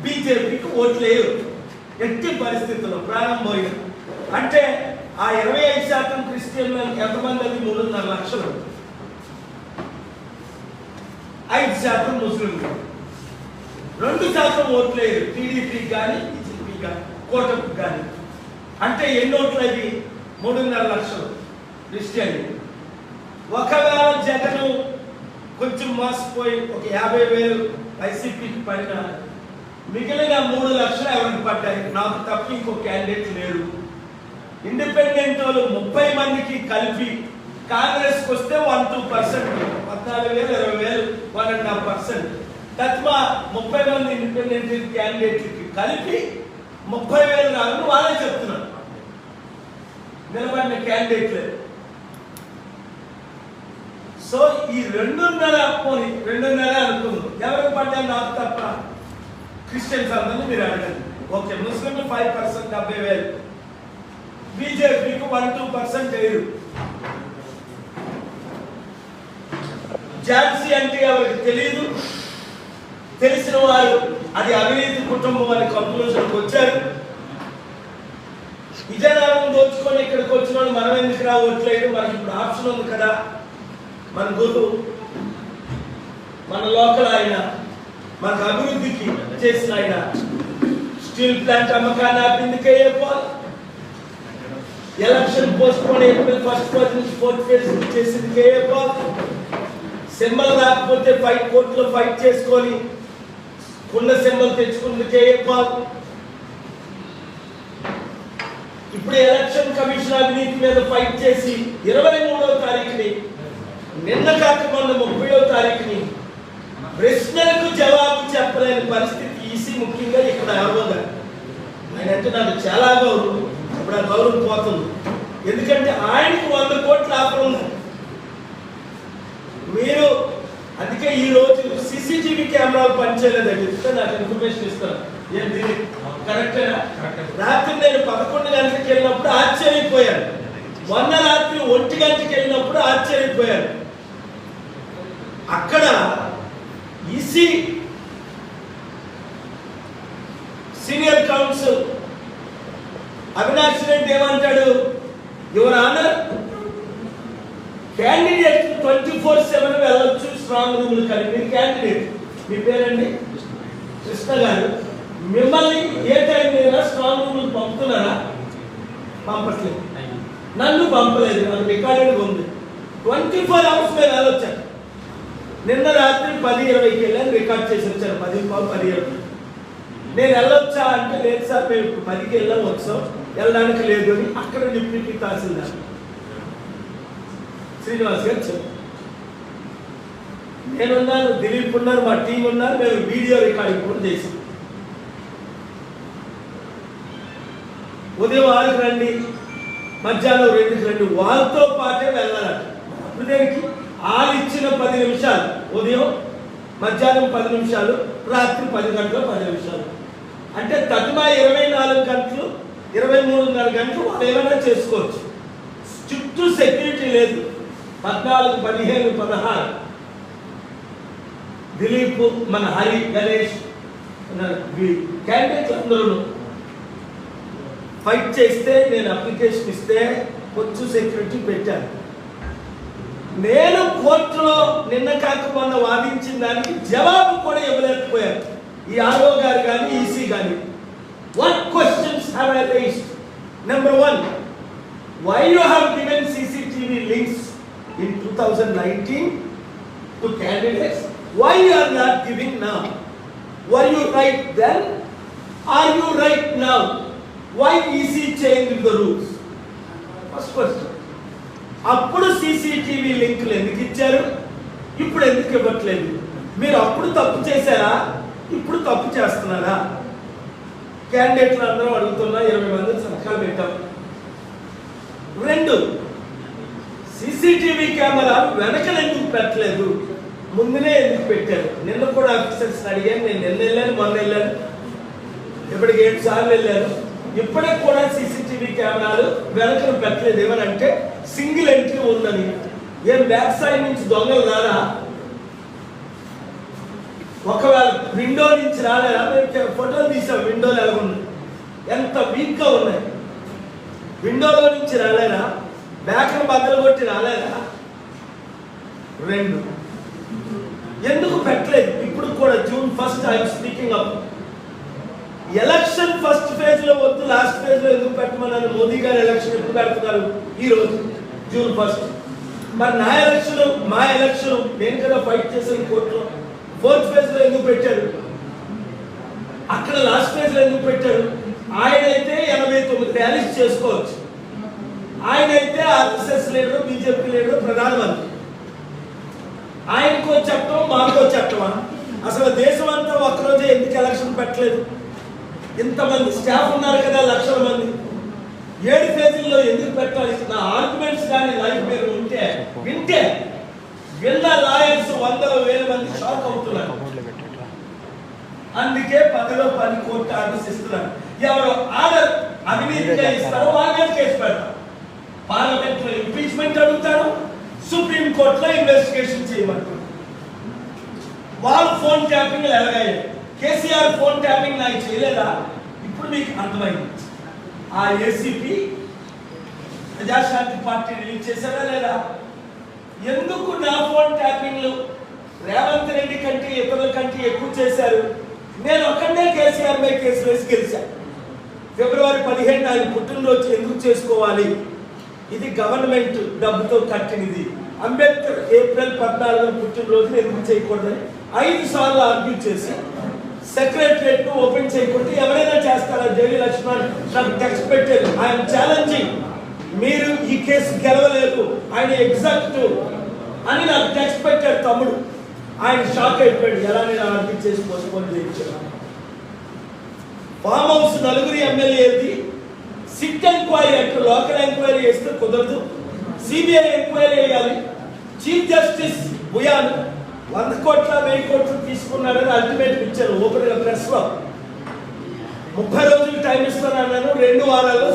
బీజేపీకి ఓట్లేరు. ఎట్టి పరిస్థితుల్లో ప్రారంభమైన అంటే ఆ 25% క్రిస్టియన్లు ఎంతమంది? అది 3.5 లక్షలు. 5% ముస్లింలు, 2% ఓట్లేరు టీడీపీకి కానీ బీజేపీకి కానీ కూటమికి కానీ. అంటే ఎన్ని ఓట్లు? అవి 3.5 లక్షలు క్రిస్టియన్. ఒకవేళ జగన్ కొంచెం మోసపోయి ఒక 50,000 వైసీపీకి పడిన మిగిలిన 3 లక్షలు ఎవరికి పడ్డాయి? నాకు తప్ప ఇంకో క్యాండిడేట్ లేరు. ఇండిపెండెంట్ వాళ్ళు 30 మందికి కలిపి కాంగ్రెస్కి వస్తే 1-2%, 14,000, 20,000, 1.5%. తత్వా 30 మంది ఇండిపెండెంట్ క్యాండిడేట్లకి కలిపి 30,000 రాదని వాళ్ళే చెప్తున్నారు నిలబడిన క్యాండిడేట్లే. సో ఈ 2.5 అనుకుందాం ఎవరికి పడ్డాయి? నాకు తప్ప క్రిస్టియన్స్ అందరినీ మీరు అడగండి. ఓకే, ముస్లింలు 5%, 70,000. బీజేపీకి 1-2% వేరు. ఝాన్సీ అంటే ఎవరికి తెలియదు. తెలిసిన వారు అది అవినీతి కుటుంబం అని కంక్లూజన్కి వచ్చారు. విజయనగరం దోచుకొని ఇక్కడికి వచ్చిన వాళ్ళు మనం ఎందుకు రా ఓట్లేదు? మనకి ఇప్పుడు ఆప్షన్ ఉంది కదా. మన గురువు, మన లోకల్ ఆయన, మనకు అభివృద్ధికి చేసిన ఆయన, స్టీల్ ప్లాంట్ అమ్మకాన్ని ఆపింది KA Paul. Election post phone April 1 నుంచి 4th ఫేజ్ చేసింది కేఏపాల్. సింబల్ రాకపోతే కోర్టులో ఫైట్ చేసుకొని ఉన్న సింబల్ తెచ్చుకుంది కేఏపాల్. ఇప్పుడు ఎలక్షన్ కమిషన్ అవినీతి మీద ఫైట్ చేసి 23వ తారీఖుని, నిన్న కాక మొన్న 30వ తారీఖుని ప్రశ్నలకు జవాబు చెప్పలేని పరిస్థితి ఈసీ, ముఖ్యంగా ఇక్కడ ఆర్వోగా. ఆయన అంటే నాకు చాలా గౌరవం. ఇప్పుడు ఆ గౌరవం పోతుంది. ఎందుకంటే ఆయనకు 100 కోట్ల ఆఫర్ ఉంది. మీరు అందుకే ఈ రోజు సీసీటీవీ కెమెరాలు పనిచేయలేదని చెప్తే నాకు ఇన్ఫర్మేషన్ ఇస్తారు. ఏంటి కరెక్టేనా? రాత్రి నేను 11 గంటలకు వెళ్ళినప్పుడు ఆశ్చర్యపోయాను. మొన్న రాత్రి 1 గంటకి వెళ్ళినప్పుడు ఆశ్చర్యపోయాను. అక్కడ EC senior counsel Avinash Reddy ఏమంటాడు? యువర్ ఆనర్, క్యాండిడేట్ 24/7 వెళ్ళొచ్చు స్ట్రాంగ్ రూములు కలిపి. మీరు క్యాండిడేట్, మీ పేరండి కృష్ణ గారు, మిమ్మల్ని ఏ టైం మీద స్ట్రాంగ్ రూములు పంపుతున్నారా? పంపట్లేదు. నన్ను పంపలేదు, నాకు రికార్డెడ్ ఉంది. 24 hours మీద వెళ్ళొచ్చాను. నిన్న రాత్రి 10:20కి వెళ్ళాను, రికార్డ్ చేసి వచ్చాను. 10:20. నేను వెళ్ళొచ్చా అంటే లేదు సార్, మేము ఇప్పుడు 10కి వెళ్ళాం, వచ్చాం, వెళ్ళడానికి లేదు అని అక్కడ డిప్యూటీ తహసీల్దార్ శ్రీనివాస్ గారు చెప్పారు. నేనున్నాను, దిలీప్ ఉన్నారు, మా టీం ఉన్నారు. మేము వీడియో రికార్డింగ్ కూడా చేసాం. ఉదయం 6కి రండి, మధ్యాహ్నం 2కి రండి, వాళ్ళతో పాటే వెళ్ళాలంట. అప్పుడు దేనికి? వాళ్ళు ఇచ్చిన 10 నిమిషాలు, ఉదయం మధ్యాహ్నం 10 నిమిషాలు, రాత్రి 10 గంటలు 10 నిమిషాలు. అంటే తగ్గుమా 24 గంటలు, 23.5 గంటలు వాళ్ళు ఏమైనా చేసుకోవచ్చు. చుట్టూ సెక్యూరిటీ లేదు. 14, 15, 16 దిలీప్, మన హరి, గణేష్ క్యాండిడేట్లు అందరూ ఫైట్ చేస్తే, నేను అప్లికేషన్ ఇస్తే కొంచెం సెక్యూరిటీ పెట్టాను. నేను కోర్టులో నిన్న కాక మొన్న వాదించిన దానికి జవాబు కూడా ఇవ్వలేకపోయాను ఈ ఆర్ఓ గారు కానీ ఈసీ కానీ. What questions have I raised? Number 1, why you have given CCTV links in 2019 to candidates? Why you are not giving now? Were you right then? Are you right now? Why EC changed the rules? First question. అప్పుడు CCTV లింకులు ఎందుకు ఇచ్చారు, ఇప్పుడు ఎందుకు ఇవ్వట్లేదు? మీరు అప్పుడు తప్పు చేశారా, ఇప్పుడు తప్పు చేస్తున్నారా? క్యాండిడేట్లు అందరూ అడుగుతున్నా. 20 మంది సంతకాలు పెట్టాం. 2, సీసీటీవీ కెమెరాలు వెనకలు ఎందుకు పెట్టలేదు, ముందునే ఎందుకు పెట్టారు? నిన్న కూడా ఆఫీసర్స్ అడిగాను. నేను నిన్న వెళ్ళాను, మొన్న వెళ్ళాను, ఇప్పటికి 7 సార్లు వెళ్ళాను. ఇప్పటికి కూడా సీసీటీవీ కెమెరాలు వెనకలు పెట్టలేదు. ఏమనంటే సింగిల్ ఎంట్రీ ఉందని. ఏం బ్యాక్ సైడ్ నుంచి దొంగలు రారా? ఒకవేళ విండో నుంచి రాలేదా? మేము ఫోటోలు తీసాం, విండోలు ఎలా ఉన్నాయి, ఎంత వీక్గా ఉన్నాయి. విండోలో నుంచి రాలేదా? బ్యాక్ను బద్దలు కొట్టి రాలేదా? 2 ఎందుకు పెట్టలేదు? ఇప్పుడు కూడా June 1st I'm speaking up. Election first phase లో వద్దు, లాస్ట్ ఫేజ్ లో ఎందుకు పెట్టమన్నారు? మోదీ గారు ఎలక్షన్ ఎప్పుడు పెడుతున్నారు? ఈ రోజు June 1st. మరి నా ఎలక్షన్, మా ఎలక్షన్ నేను కదా ఫైట్ చేసిన కోర్టులో 4th ఫేజ్ లో ఎందుకు పెట్టారు? అక్కడ లాస్ట్ ఫేజ్ లో ఎందుకు పెట్టారు? ఆయనైతే 89 ర్యాలీస్ చేసుకోవచ్చు. ఆయనైతే ఆర్ఎస్ఎస్ లీడర్, బీజేపీ లీడర్, ప్రధానమంత్రి. ఆయనకో చట్టం, మాకో చట్టమా? అసలు దేశం అంతా ఒక్కరోజే ఎందుకు ఎలక్షన్ పెట్టలేదు? ఇంతమంది స్టాఫ్ ఉన్నారు కదా, లక్షల మంది. 7 ఫేజీల్లో ఎందుకు పెట్టాలి? నా ఆర్గ్యుమెంట్స్ కానీ లైవ్ మీరు వింటే విన్న లాయర్స్ 100,000 మంది షాక్ అవుతున్నారు. అందుకే 10లో 10 కోర్టు ఆర్డర్స్ ఇస్తున్నారు. ఎవరు ఆర్డర్ అవినీతిగా ఇస్తారో వాళ్ళ మీద కేసు పెడతారు. పార్లమెంట్ లో ఇంపీచ్మెంట్ అడుగుతారు, సుప్రీం కోర్టులో ఇన్వెస్టిగేషన్ చేయమంటారు. వాళ్ళు ఫోన్ ట్యాపింగ్ ఎలాగయ్యాయి? కేసీఆర్ ఫోన్ ట్యాపింగ్ నాకు చేయలేదా? ఇప్పుడు మీకు అర్థమైంది. ఆ ఏసీపీ ప్రజాశాంతి పార్టీ రిలీజ్ చేశారా లేదా? ఎందుకు నా ఫోన్ ట్యాపింగ్లు రేవంత్ రెడ్డి కంటే ఇతరుల కంటే ఎక్కువ చేశారు? నేను ఒక్కడే కేసీఆర్ పై కేసు వేసి గెలిచాను. ఫిబ్రవరి 15 ఆయన పుట్టినరోజు ఎందుకు చేసుకోవాలి? ఇది గవర్నమెంట్ డబ్బుతో కట్టినది. అంబేద్కర్ ఏప్రిల్ 14 పుట్టినరోజున ఎందుకు చేయకూడదని 5 సార్లు ఆర్గ్యూ చేసి సెక్రటరియట్ ఓపెన్ చేయకుంటే ఎవరైనా చేస్తారా? జేడీ లక్ష్మణ్ నాకు టెక్స్ట్ పెట్టారు, ఆయన ఛాలెంజింగ్, మీరు ఈ కేసు గెలవలేదు, ఆయన ఎగ్జాక్ట్ అని నాకు టెక్స్ట్ పెట్టాడు తమ్ముడు. ఆయన షాక్ అయిపోయాడు, ఎలా నేను ఆర్గ్యూ చేసి పోస్ట్పోన్ చేయించాను. ఫామ్ హౌస్ 4 ఎమ్మెల్యేది సిట్ ఎంక్వైరీ అంటే లోకల్ ఎంక్వైరీ చేస్తే కుదరదు, సిబిఐ ఎంక్వైరీ చేయాలి. చీఫ్ జస్టిస్ బుయాన్ 100 కోట్ల 1000 కోట్లు తీసుకున్నాడని అల్టిమేట్ ఇచ్చారు ఓపెన్ ప్రెస్ లో. 30 రోజులు టైం ఇస్తానన్నాను, 2 వారాల్లో